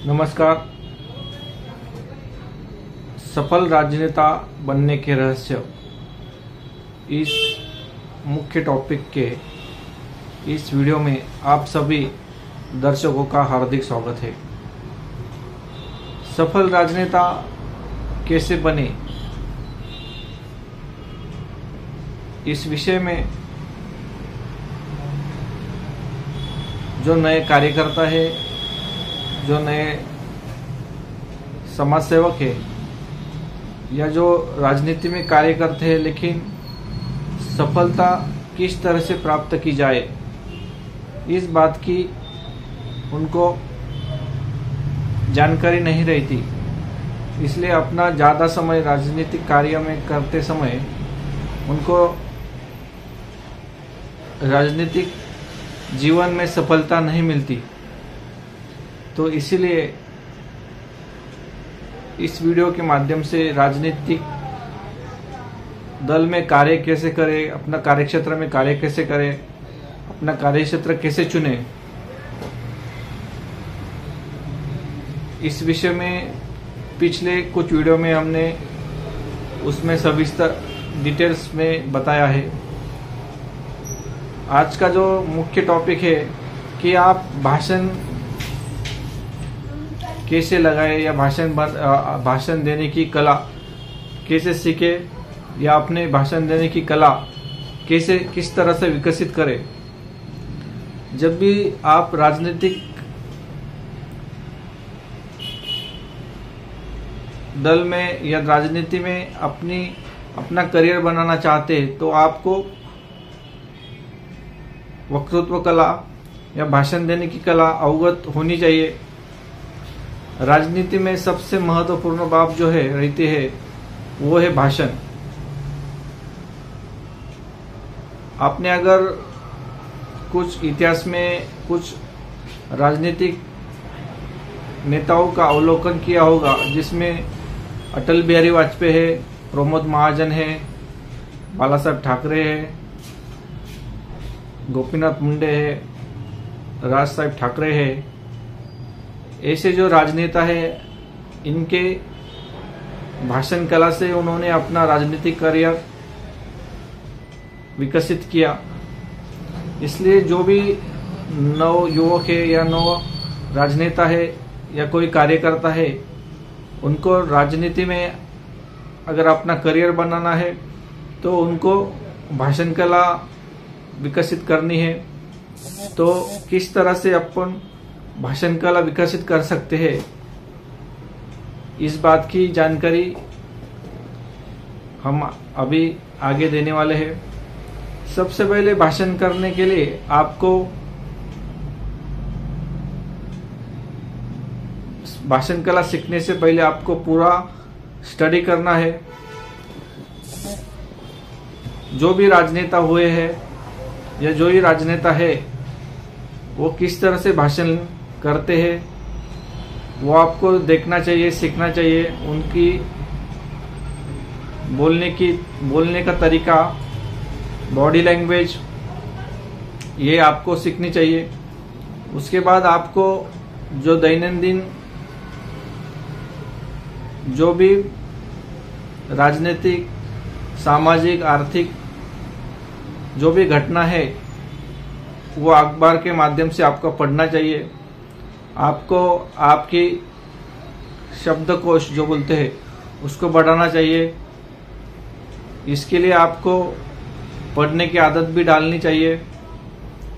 नमस्कार। सफल राजनेता बनने के रहस्य, इस मुख्य टॉपिक के इस वीडियो में आप सभी दर्शकों का हार्दिक स्वागत है। सफल राजनेता कैसे बने, इस विषय में जो नए कार्यकर्ता है, जो नए समाज सेवक है या जो राजनीति में कार्य करते हैं लेकिन सफलता किस तरह से प्राप्त की जाए, इस बात की उनको जानकारी नहीं रहती। इसलिए अपना ज़्यादा समय राजनीतिक कार्य में करते समय उनको राजनीतिक जीवन में सफलता नहीं मिलती। तो इसीलिए इस वीडियो के माध्यम से राजनीतिक दल में कार्य कैसे करें, अपना कार्यक्षेत्र में कार्य कैसे करें, अपना कार्यक्षेत्र कैसे चुने, इस विषय में पिछले कुछ वीडियो में हमने उसमें सविस्तर डिटेल्स में बताया है। आज का जो मुख्य टॉपिक है कि आप भाषण कैसे लगाए या भाषण देने की कला कैसे सीखे या अपने भाषण देने की कला किस तरह से विकसित करें। जब भी आप राजनीतिक दल में या राजनीति में अपना करियर बनाना चाहते हैं तो आपको वक्तृत्व कला या भाषण देने की कला अवगत होनी चाहिए। राजनीति में सबसे महत्वपूर्ण बात जो है रहती है वो है भाषण। आपने अगर कुछ इतिहास में कुछ राजनीतिक नेताओं का अवलोकन किया होगा, जिसमें अटल बिहारी वाजपेयी है, प्रमोद महाजन है, बाला साहब ठाकरे है, गोपीनाथ मुंडे है, राज साहब ठाकरे है। ऐसे जो राजनेता है, इनके भाषण कला से उन्होंने अपना राजनीतिक करियर विकसित किया। इसलिए जो भी नव युवक है या नव राजनेता है या कोई कार्यकर्ता है, उनको राजनीति में अगर अपना करियर बनाना है तो उनको भाषण कला विकसित करनी है। तो किस तरह से अपन भाषण कला विकसित कर सकते हैं, इस बात की जानकारी हम अभी आगे देने वाले हैं। सबसे पहले भाषण करने के लिए आपको भाषण कला सीखने से पहले आपको पूरा स्टडी करना है। जो भी राजनेता हुए हैं या जो ही राजनेता है वो किस तरह से भाषण करते हैं वो आपको देखना चाहिए, सीखना चाहिए। उनकी बोलने का तरीका, बॉडी लैंग्वेज, ये आपको सीखनी चाहिए। उसके बाद आपको जो दैनंदिन जो भी राजनीतिक, सामाजिक, आर्थिक जो भी घटना है वो अखबार के माध्यम से आपको पढ़ना चाहिए। आपको आपकी शब्दकोश जो बोलते हैं उसको बढ़ाना चाहिए। इसके लिए आपको पढ़ने की आदत भी डालनी चाहिए,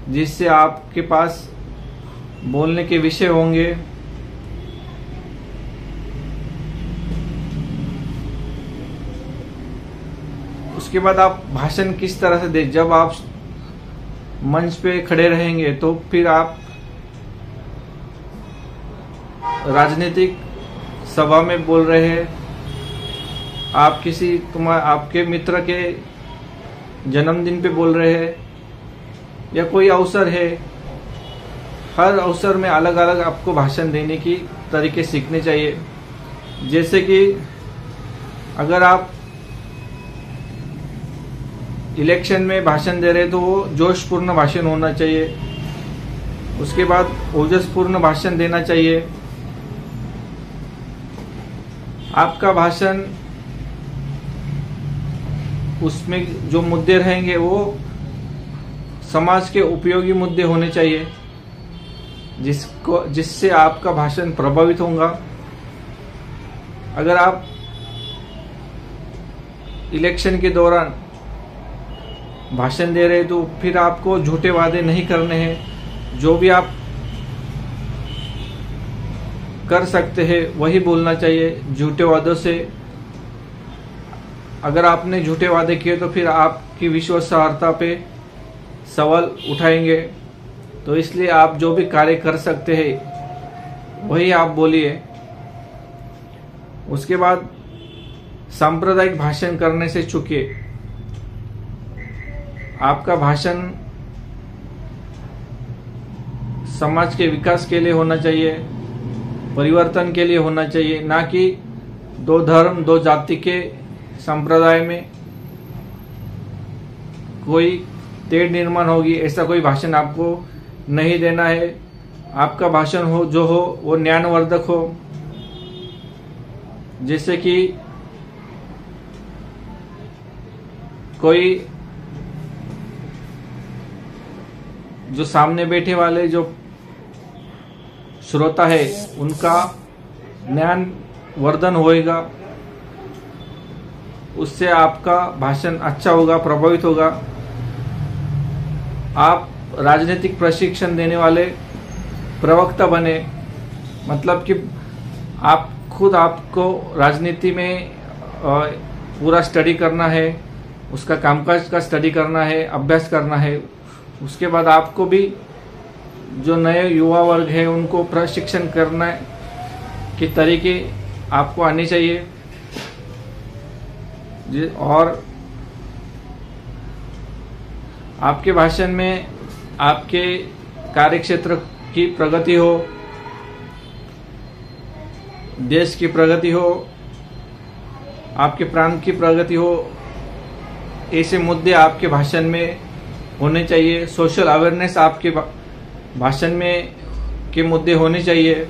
जिससे आपके पास बोलने के विषय होंगे। उसके बाद आप भाषण किस तरह से दें, जब आप मंच पे खड़े रहेंगे तो फिर आप राजनीतिक सभा में बोल रहे हैं, आप आपके मित्र के जन्मदिन पे बोल रहे हैं या कोई अवसर है, हर अवसर में अलग अलग आपको भाषण देने की तरीके सीखने चाहिए। जैसे कि अगर आप इलेक्शन में भाषण दे रहे तो वो जोशपूर्ण भाषण होना चाहिए। उसके बाद ओजसपूर्ण भाषण देना चाहिए। आपका भाषण, उसमें जो मुद्दे रहेंगे वो समाज के उपयोगी मुद्दे होने चाहिए, जिससे आपका भाषण प्रभावित होगा। अगर आप इलेक्शन के दौरान भाषण दे रहे तो फिर आपको झूठे वादे नहीं करने हैं। जो भी आप कर सकते हैं वही बोलना चाहिए, झूठे वादों से अगर आपने झूठे वादे किए तो फिर आपकी विश्वासार्हता पे सवाल उठाएंगे। तो इसलिए आप जो भी कार्य कर सकते हैं वही आप बोलिए। उसके बाद सांप्रदायिक भाषण करने से चूकिए। आपका भाषण समाज के विकास के लिए होना चाहिए, परिवर्तन के लिए होना चाहिए, ना कि दो धर्म दो जाति के संप्रदाय में कोई तेढ़ निर्माण होगी, ऐसा कोई भाषण आपको नहीं देना है। आपका भाषण हो जो हो वो ज्ञानवर्धक हो, जैसे कि कोई जो सामने बैठे वाले जो श्रोता है उनका ज्ञान वर्धन होएगा, उससे आपका भाषण अच्छा होगा, प्रभावित होगा। आप राजनीतिक प्रशिक्षण देने वाले प्रवक्ता बने, मतलब कि आप खुद आपको राजनीति में पूरा स्टडी करना है, उसका कामकाज का स्टडी करना है, अभ्यास करना है। उसके बाद आपको भी जो नए युवा वर्ग है उनको प्रशिक्षण करना के तरीके आपको आने चाहिए। और आपके भाषण में आपके कार्यक्षेत्र की प्रगति हो, देश की प्रगति हो, आपके प्रांत की प्रगति हो, ऐसे मुद्दे आपके भाषण में होने चाहिए। सोशल अवेयरनेस आपके भाषण में के मुद्दे होने चाहिए,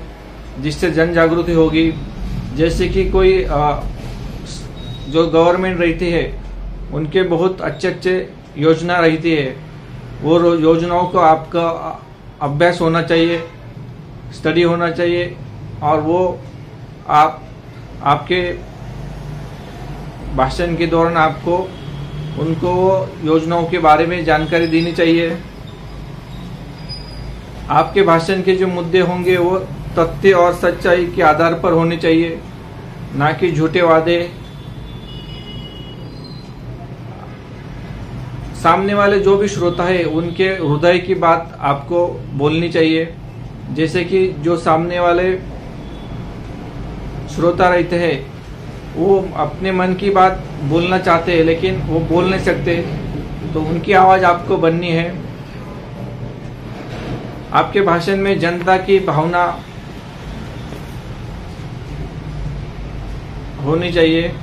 जिससे जन जागृति होगी। जैसे कि कोई जो गवर्नमेंट रहती है उनके बहुत अच्छे योजना रहती है, वो योजनाओं को आपका अभ्यास होना चाहिए, स्टडी होना चाहिए, और वो आपके भाषण के दौरान आपको उनको योजनाओं के बारे में जानकारी देनी चाहिए। आपके भाषण के जो मुद्दे होंगे वो तथ्य और सच्चाई के आधार पर होने चाहिए, ना कि झूठे वादे। सामने वाले जो भी श्रोता है उनके हृदय की बात आपको बोलनी चाहिए। जैसे कि जो सामने वाले श्रोता रहते हैं वो अपने मन की बात बोलना चाहते हैं लेकिन वो बोल नहीं सकते, तो उनकी आवाज आपको बननी है। आपके भाषण में जनता की भावना होनी चाहिए,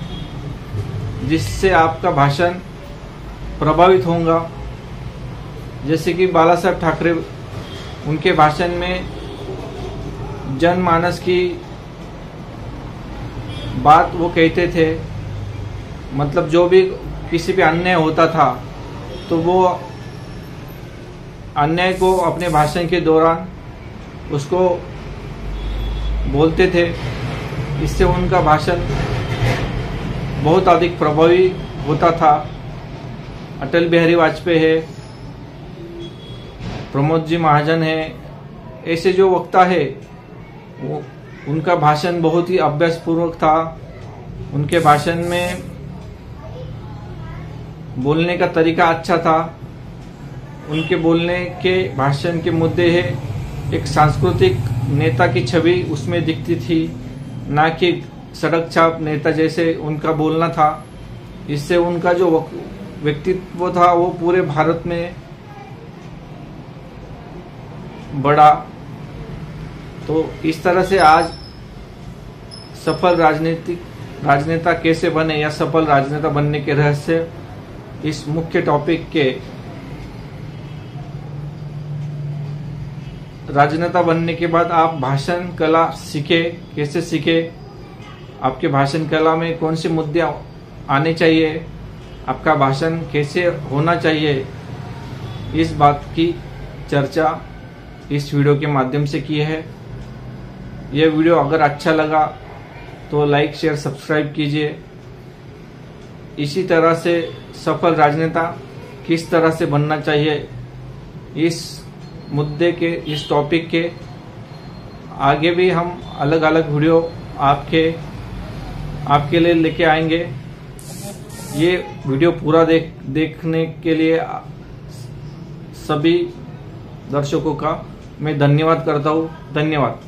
जिससे आपका भाषण प्रभावित होगा। जैसे कि बाला साहब ठाकरे, उनके भाषण में जनमानस की बात वो कहते थे, मतलब जो भी किसी पे अन्याय होता था तो वो अन्याय को अपने भाषण के दौरान उसको बोलते थे। इससे उनका भाषण बहुत अधिक प्रभावी होता था। अटल बिहारी वाजपेयी है, प्रमोद जी महाजन है, ऐसे जो वक्ता है वो उनका भाषण बहुत ही अभ्यास पूर्वक था। उनके भाषण में बोलने का तरीका अच्छा था। उनके बोलने के भाषण के मुद्दे है, एक सांस्कृतिक नेता की छवि उसमें दिखती थी, ना कि सड़क छाप नेता जैसे उनका बोलना था। इससे उनका जो व्यक्तित्व था वो पूरे भारत में बढ़ा। तो इस तरह से आज सफल राजनेता कैसे बने या सफल राजनेता बनने के रहस्य, इस मुख्य टॉपिक के राजनेता बनने के बाद आप भाषण कला सीखे, कैसे सीखे, आपके भाषण कला में कौन से मुद्दे आने चाहिए, आपका भाषण कैसे होना चाहिए, इस बात की चर्चा इस वीडियो के माध्यम से की है। यह वीडियो अगर अच्छा लगा तो लाइक शेयर सब्सक्राइब कीजिए। इसी तरह से सफल राजनेता किस तरह से बनना चाहिए, इस मुद्दे के, इस टॉपिक के आगे भी हम अलग अलग वीडियो आपके लिए लेके आएंगे। ये वीडियो पूरा देखने के लिए सभी दर्शकों का मैं धन्यवाद करता हूँ। धन्यवाद।